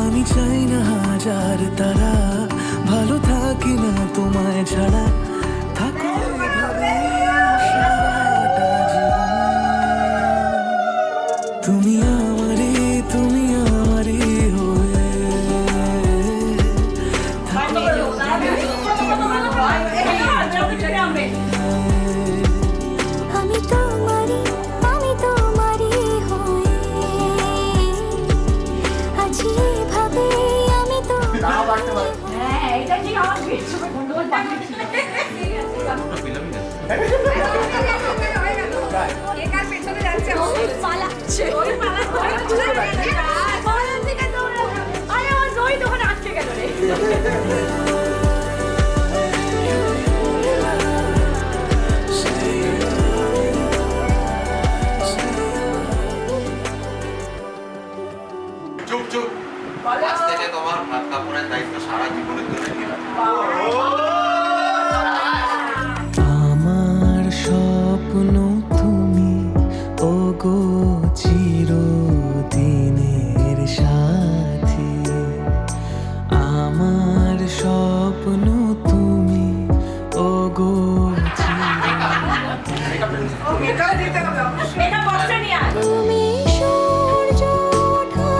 আমি চাই না হাজার তারা, ভালো থাকি না তোমায় ছাড়া, থাকো এভাবে সারাটা জীবন। তুমি আমারই হয়ে আমি তোমারই হয়ে আছি এভাবে, আমি তো চুপ চুপ, আজ থেকে তোমার ভাত কাপড়ের দায়িত্ব সারা জীবনের জন্য নিলাম। আমার স্বপ্ন তুমি, ওগো চিরদিনের সাথী। আমার স্বপ্ন তুমি, ওগো তুমি সূর্য ওঠা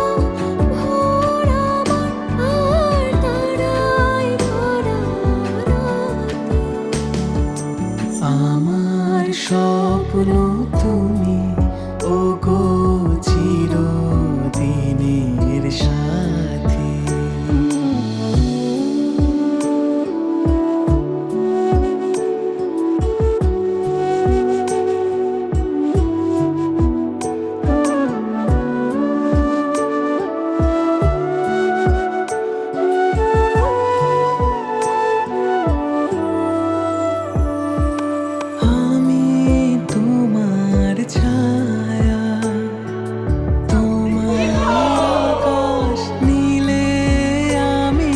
ভোর আমার, আর তারায় ভরা রাতে। আমার স্বপ্ন তুমি, ওগো চিরদিনের সাথী। আমি তোমার ছায়া, তোমার আকাশ নীলে, আমি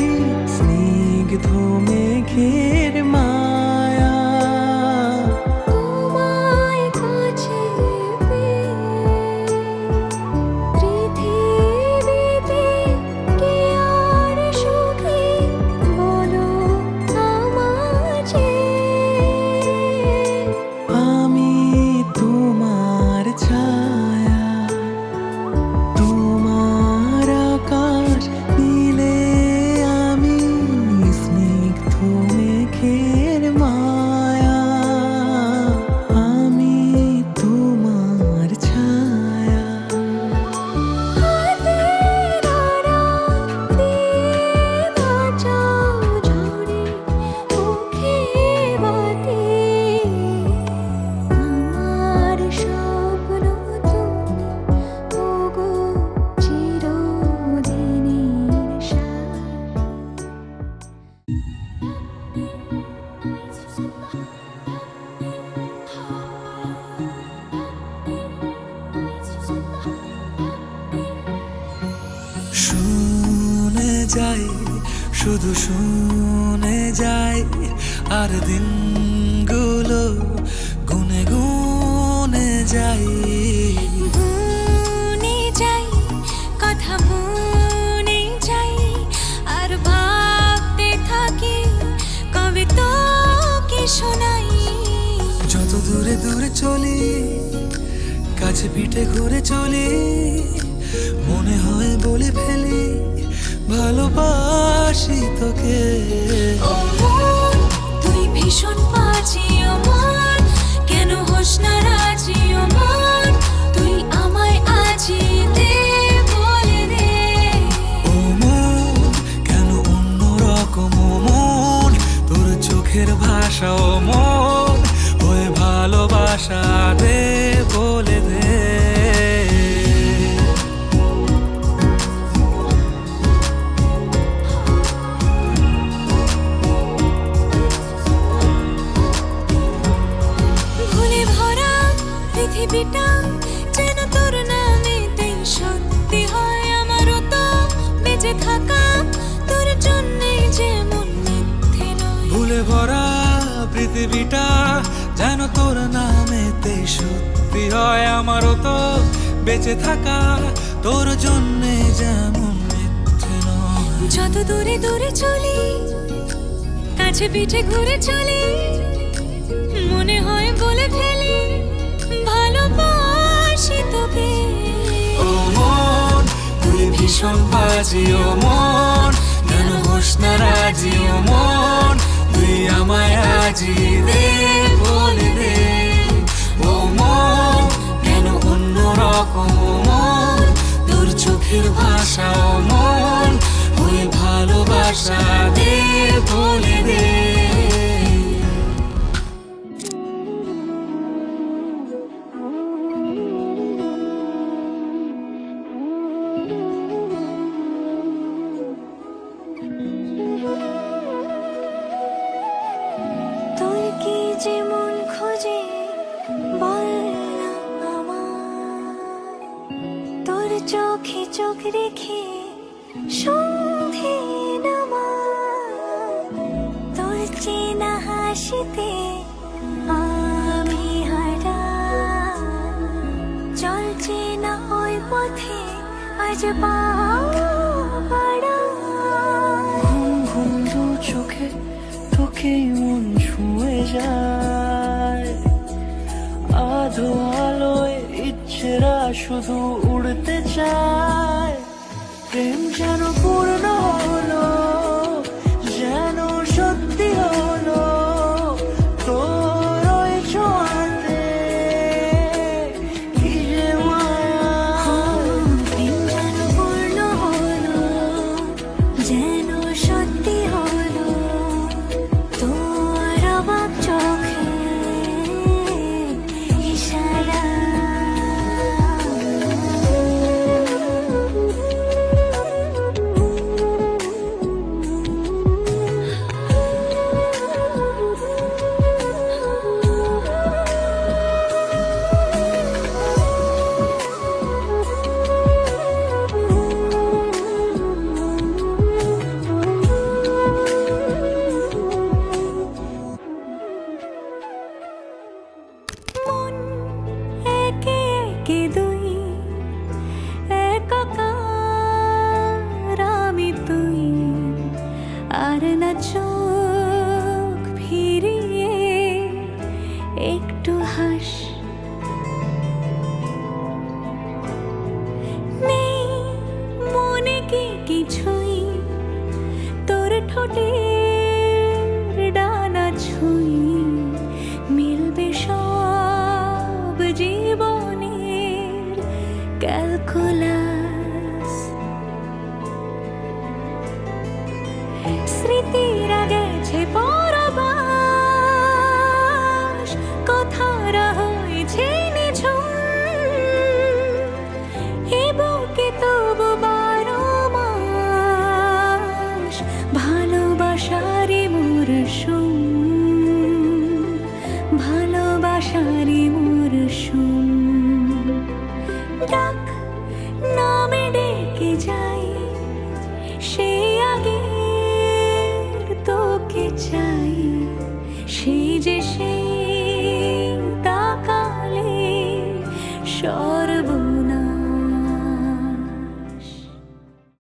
স্নিগ্ধ মেঘের মায়া। তোমায় কাছে পেয়ে পৃথিবীতে কে আর সুখী বলো আমাকে। আমি তোমার ছায়া, তোমার আকাশ নীলে, আমি স্নিগ্ধ মেঘের মায়া। আমি তোমার ছায়া। হাতের আড়াল দিয়ে বাঁচাও ঝরে মুখে বাতি। আমার স্বপ্ন তুমি, ওগো চিরদিনের শুনে যাই, শুধু শুনে যাই, আর দিনগুলো গুনে গুনে যাই। বুনে যাই, কথা বুনে যাই, আর ভাবতে থাকি কবে তোকে শোনাই। যত দূরে দূরে চলি, কাছে পিঠে ঘুরে চলি, মনে হয় বলে ফেলি ভালোবাসি তোকে। ও মন, তুই ভীষণ বাজি, ও মন, কেন হোস না রাজি, ও মন, তুই আমায় আজি দে, বলে দে। ও মন, কেন অন্য রকম ও মন, তোর চোখের ভাষা ও মন, হয়ে ভালোবাসা দে, বলে দে। ভুলে ভরা পৃথিবীটা যেন তোর নামেতেই সত্যি হয়। আমারও তো বেঁচে থাকা তোর জন্যে যেমন মিথ্যে নয়। ভুলে ভরা পৃথিবীটা যেন তোর নামেতে সত্যি হয়। আমারও তো বেঁচে থাকা তোর জন্যে যেমন মিথ্যে নয়। যত দূরে দূরে চলি, কাছে পিঠে ঘুরে চলি, মনে হয় বলে ফেলি ভালোবাসি তোকে। ও মন তুই ভীষণ বাজি, ও মন কেন হোস না রাজি, ও মন তুই আমায় আজি দে বলে দে। ও মন কেন অন্য রকম, ও মন তোর চোখের ভাষা, ও মন ওই ভালোবাসা দে বলে দে। তোর কি যে মন খোঁজে বল না আমায়, তোর চোখে চোখ রেখে সন্ধে নামায়, তোর চেনা হাসিতে আমি হারাই, চলছে না ওই পথে আজ পা বাড়াই। ঘুম ঘুম দু চোখে তোকেই মন ছুঁয়ে যায়, আধো আলোয় ইচ্ছেরা শুধু উড়তে চায়। প্রেম যেন পূর্ণ হলো, যেন সত্যি হলো তোর ওই ছোঁয়াতে, কি যে মায়া। প্রেম যেন পূর্ণ হলো, যেন সত্যি হলো তোর অবাক চোখে ইশারা। মন একে একে দুই, একাকার আমি তুই, আর না চোখ ফিরিয়ে একটু হাস। নেই মনে কি কিছুই, তোর ঠোঁটের ডানা ছুঁই, মিলবে সব জীবনের ক্যালকুলাস। স্মৃতিরা গেছে পরবাস, কথারা হয়েছে নিঝুম, এ বুকে তবু 12 মাস ভালোবাসারই মরশুম, ভালোবাসারই মরশুম। ডাক নামে ডেকে যাই, সে আগের তোকে চাই।